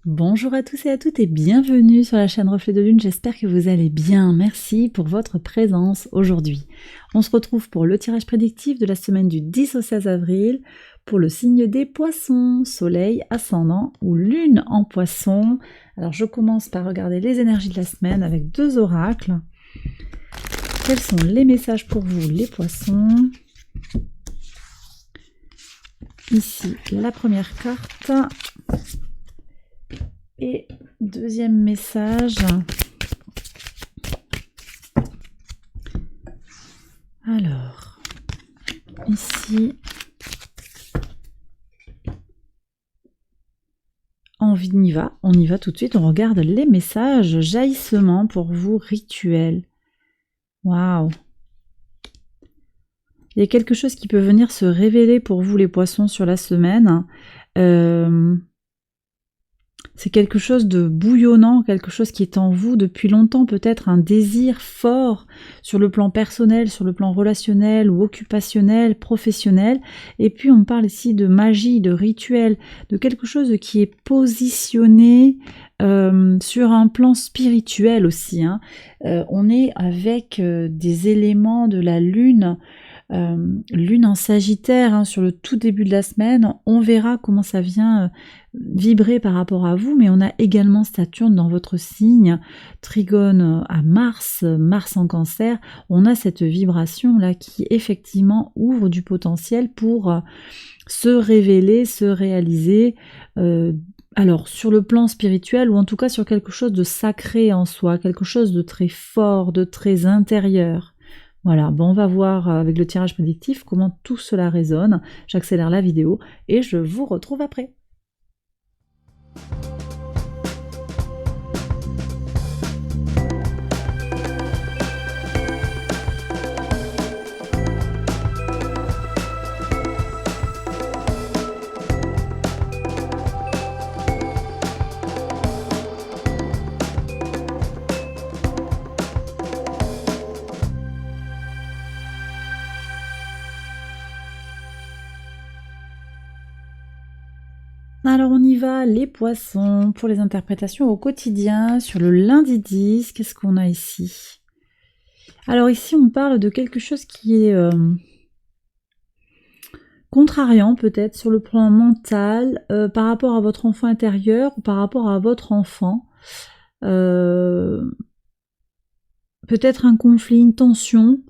Bonjour à tous et à toutes et bienvenue sur la chaîne Reflet de Lune, j'espère que vous allez bien, merci pour votre présence aujourd'hui. On se retrouve pour le tirage prédictif de la semaine du 10 au 16 avril pour le signe des poissons, soleil, ascendant ou lune en poisson. Alors je commence par regarder les énergies de la semaine avec deux oracles. Quels sont les messages pour vous les poissons? Ici la première carte. Et deuxième message. Alors, ici, on y va tout de suite, on regarde les messages, jaillissement pour vous, rituel. Waouh! Il y a quelque chose qui peut venir se révéler pour vous les poissons sur la semaine. C'est quelque chose de bouillonnant, quelque chose qui est en vous depuis longtemps, peut-être un désir fort sur le plan personnel, sur le plan relationnel ou occupationnel, professionnel. Et puis on parle ici de magie, de rituel, de quelque chose qui est positionné sur un plan spirituel aussi. On est avec des éléments de la lune, lune en Sagittaire sur le tout début de la semaine. On verra comment ça vient vibrer par rapport à vous, mais on a également Saturne dans votre signe, trigone à Mars, Mars en Cancer. On a cette vibration là qui effectivement ouvre du potentiel pour se révéler, se réaliser, alors sur le plan spirituel ou en tout cas sur quelque chose de sacré en soi, quelque chose de très fort, de très intérieur. Voilà, bon, on va voir avec le tirage prédictif comment tout cela résonne. J'accélère la vidéo et je vous retrouve après. Alors on y va, les poissons, pour les interprétations au quotidien, sur le lundi 10, qu'est-ce qu'on a ici? Alors ici on parle de quelque chose qui est contrariant peut-être sur le plan mental, par rapport à votre enfant intérieur ou par rapport à votre enfant. Peut-être un conflit, une tension.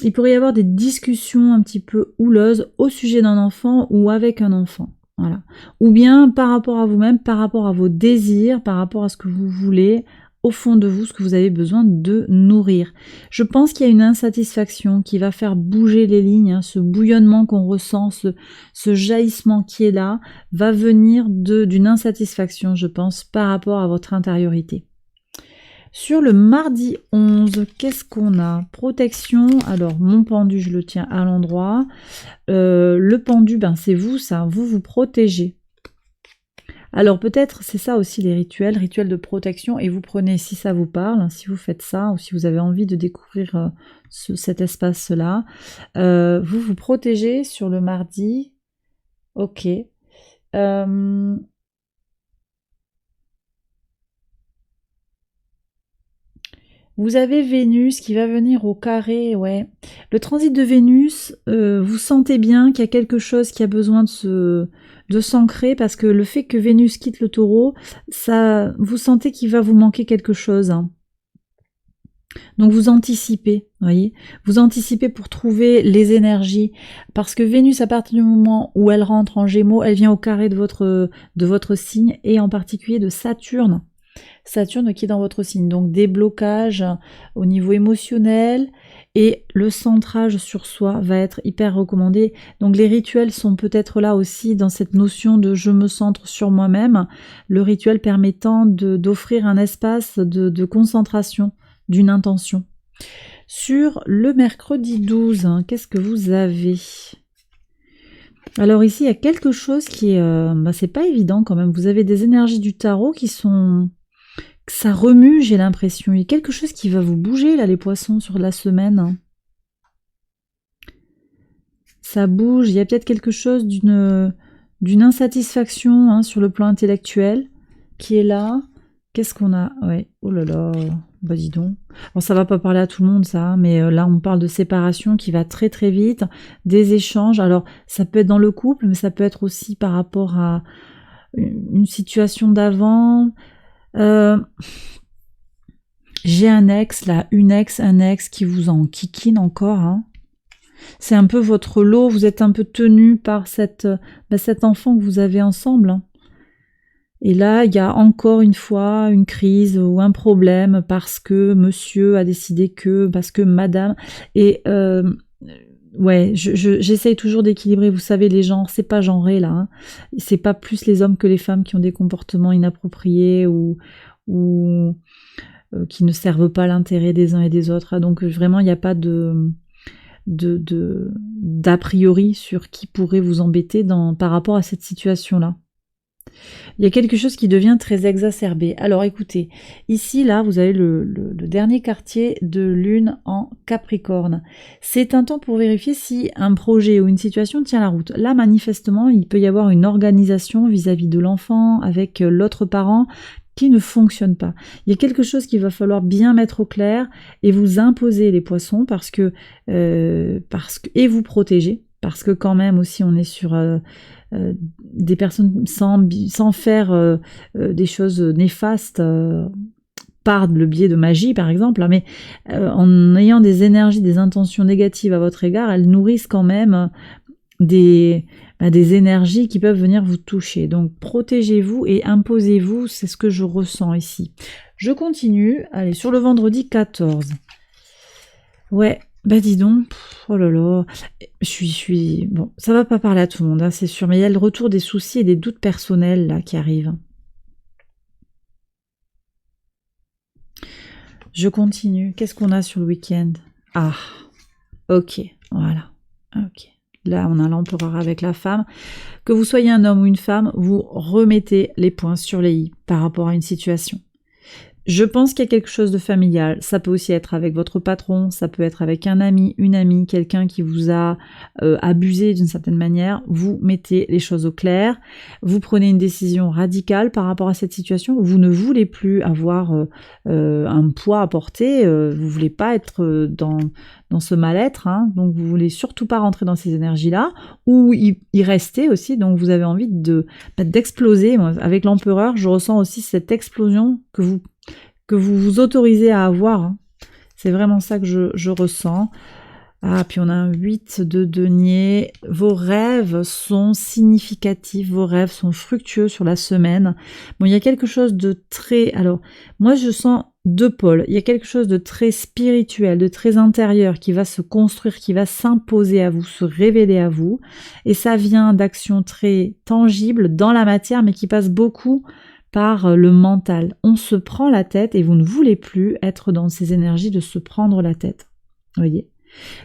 Il pourrait y avoir des discussions un petit peu houleuses au sujet d'un enfant ou avec un enfant. Voilà. Ou bien par rapport à vous-même, par rapport à vos désirs, par rapport à ce que vous voulez, au fond de vous, ce que vous avez besoin de nourrir. Je pense qu'il y a une insatisfaction qui va faire bouger les lignes, ce bouillonnement qu'on ressent, ce jaillissement qui est là, va venir d'une insatisfaction, je pense, par rapport à votre intériorité. Sur le mardi 11, qu'est-ce qu'on a? Protection, alors mon pendu, je le tiens à l'endroit. Le pendu, c'est vous, ça, vous protégez. Alors peut-être, c'est ça aussi les rituels de protection, et vous prenez, si ça vous parle, si vous faites ça, ou si vous avez envie de découvrir cet espace-là, vous protégez sur le mardi. Ok. Vous avez Vénus qui va venir au carré, ouais. Le transit de Vénus, vous sentez bien qu'il y a quelque chose qui a besoin de s'ancrer, parce que le fait que Vénus quitte le Taureau, ça, vous sentez qu'il va vous manquer quelque chose. Donc vous anticipez, voyez, vous anticipez pour trouver les énergies, parce que Vénus, à partir du moment où elle rentre en Gémeaux, elle vient au carré de votre signe, et en particulier de Saturne. Saturne qui est dans votre signe, donc des blocages au niveau émotionnel, et le centrage sur soi va être hyper recommandé. Donc les rituels sont peut-être là aussi dans cette notion de je me centre sur moi-même, le rituel permettant d'offrir un espace de concentration, d'une intention. Sur le mercredi 12, qu'est-ce que vous avez? Alors ici, il y a quelque chose qui est... c'est pas évident quand même. Vous avez des énergies du tarot qui sont... Ça remue, j'ai l'impression. Il y a quelque chose qui va vous bouger, là, les poissons, sur la semaine. Ça bouge. Il y a peut-être quelque chose d'une d'une insatisfaction hein, sur le plan intellectuel qui est là. Qu'est-ce qu'on a? Ouais, oh là là, bah dis donc. Bon, ça va pas parler à tout le monde ça, hein, mais là on parle de séparation qui va très très vite, des échanges. Alors ça peut être dans le couple, mais ça peut être aussi par rapport à une situation d'avant. J'ai un ex là, un ex qui vous en kikine encore. Hein. C'est un peu votre lot, vous êtes un peu tenu par cet enfant que vous avez ensemble. Hein. Et là, il y a encore une fois une crise ou un problème parce que monsieur a décidé que, parce que madame... Et ouais, j'essaye toujours d'équilibrer, vous savez, les genres, c'est pas genré là. Hein. C'est pas plus les hommes que les femmes qui ont des comportements inappropriés ou qui ne servent pas l'intérêt des uns et des autres. Hein. Donc vraiment, il n'y a pas d'a priori sur qui pourrait vous embêter par rapport à cette situation-là. Il y a quelque chose qui devient très exacerbé. Alors écoutez, ici, là, vous avez le dernier quartier de lune en Capricorne. C'est un temps pour vérifier si un projet ou une situation tient la route. Là, manifestement, il peut y avoir une organisation vis-à-vis de l'enfant, avec l'autre parent, qui ne fonctionne pas. Il y a quelque chose qu'il va falloir bien mettre au clair et vous imposer les poissons et vous protéger. Parce que quand même aussi, on est sur... des personnes sans faire des choses néfastes par le biais de magie par exemple, mais en ayant des énergies, des intentions négatives à votre égard, elles nourrissent quand même des énergies qui peuvent venir vous toucher. Donc protégez-vous et imposez-vous, c'est ce que je ressens ici. Je continue, allez, sur le vendredi 14. Ouais, bah dis donc, oh là là, bon, ça va pas parler à tout le monde, hein, c'est sûr, mais il y a le retour des soucis et des doutes personnels là qui arrivent. Je continue, qu'est-ce qu'on a sur le week-end? Ah, ok, voilà, ok. Là, on a l'empereur avec la femme. Que vous soyez un homme ou une femme, vous remettez les points sur les i par rapport à une situation. Je pense qu'il y a quelque chose de familial. Ça peut aussi être avec votre patron, ça peut être avec un ami, une amie, quelqu'un qui vous a abusé d'une certaine manière. Vous mettez les choses au clair. Vous prenez une décision radicale par rapport à cette situation. Vous ne voulez plus avoir un poids à porter. Vous voulez pas être dans ce mal-être. Hein, donc vous voulez surtout pas rentrer dans ces énergies-là ou y rester aussi. Donc vous avez envie d'exploser. Avec l'empereur, je ressens aussi cette explosion que vous vous autorisez à avoir. Hein. C'est vraiment ça que je ressens. Ah, puis on a un 8 de denier. Vos rêves sont significatifs, vos rêves sont fructueux sur la semaine. Bon, il y a quelque chose de très... Alors, moi je sens deux pôles. Il y a quelque chose de très spirituel, de très intérieur qui va se construire, qui va s'imposer à vous, se révéler à vous. Et ça vient d'actions très tangibles dans la matière, mais qui passent beaucoup par le mental. On se prend la tête et vous ne voulez plus être dans ces énergies de se prendre la tête. Vous voyez ?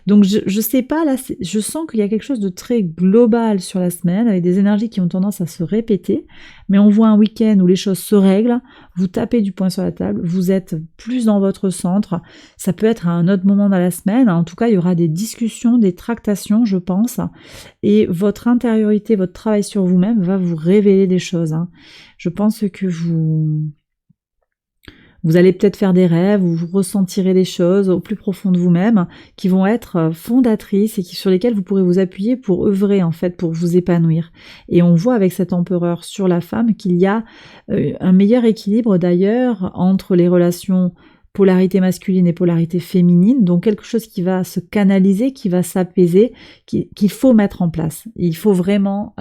Donc je sais pas, là, je sens qu'il y a quelque chose de très global sur la semaine, avec des énergies qui ont tendance à se répéter, mais on voit un week-end où les choses se règlent, vous tapez du poing sur la table, vous êtes plus dans votre centre, ça peut être à un autre moment dans la semaine, en tout cas il y aura des discussions, des tractations je pense, et votre intériorité, votre travail sur vous-même va vous révéler des choses. Hein. Je pense que vous allez peut-être faire des rêves, ou vous ressentirez des choses au plus profond de vous-même qui vont être fondatrices et sur lesquelles vous pourrez vous appuyer pour œuvrer en fait, pour vous épanouir. Et on voit avec cet empereur sur la femme qu'il y a un meilleur équilibre d'ailleurs entre les relations polarité masculine et polarité féminine, donc quelque chose qui va se canaliser, qui va s'apaiser, qu'il faut mettre en place. Il faut vraiment,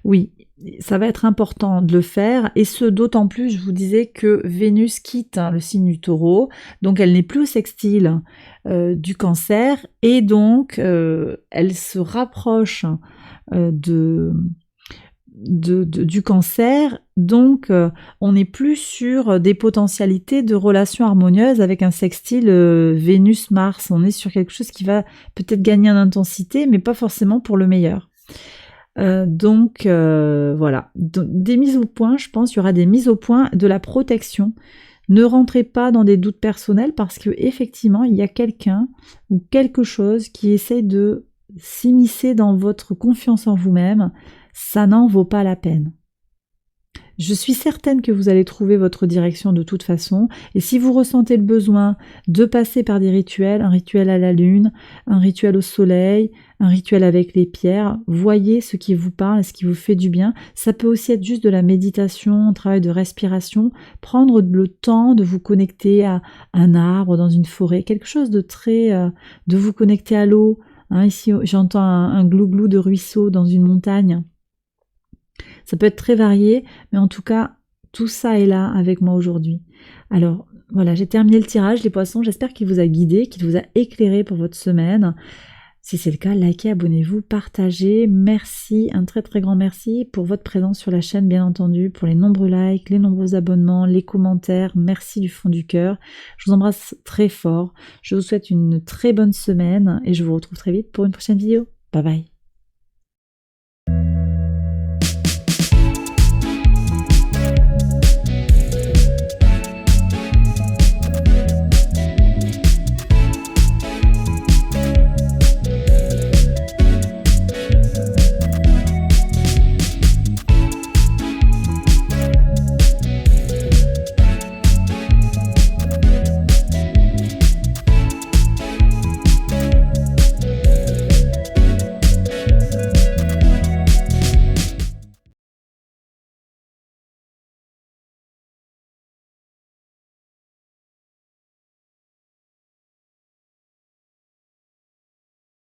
oui, ça va être important de le faire, et ce d'autant plus, je vous disais que Vénus quitte le signe du Taureau, donc elle n'est plus au sextile du Cancer, et donc elle se rapproche du Cancer, donc on n'est plus sur des potentialités de relations harmonieuses avec un sextile Vénus-Mars, on est sur quelque chose qui va peut-être gagner en intensité, mais pas forcément pour le meilleur. Donc voilà, des mises au point, je pense, il y aura des mises au point, de la protection. Ne rentrez pas dans des doutes personnels parce que effectivement il y a quelqu'un ou quelque chose qui essaie de s'immiscer dans votre confiance en vous-même, ça n'en vaut pas la peine. Je suis certaine que vous allez trouver votre direction de toute façon, et si vous ressentez le besoin de passer par des rituels, un rituel à la lune, un rituel au soleil, un rituel avec les pierres, voyez ce qui vous parle, ce qui vous fait du bien. Ça peut aussi être juste de la méditation, un travail de respiration, prendre le temps de vous connecter à un arbre dans une forêt, quelque chose de très... de vous connecter à l'eau. Hein, ici, j'entends un glou-glou de ruisseau dans une montagne. Ça peut être très varié, mais en tout cas, tout ça est là avec moi aujourd'hui. Alors, voilà, j'ai terminé le tirage, les poissons. J'espère qu'il vous a guidé, qu'il vous a éclairé pour votre semaine. Si c'est le cas, likez, abonnez-vous, partagez. Merci, un très très grand merci pour votre présence sur la chaîne, bien entendu, pour les nombreux likes, les nombreux abonnements, les commentaires. Merci du fond du cœur. Je vous embrasse très fort. Je vous souhaite une très bonne semaine et je vous retrouve très vite pour une prochaine vidéo. Bye bye.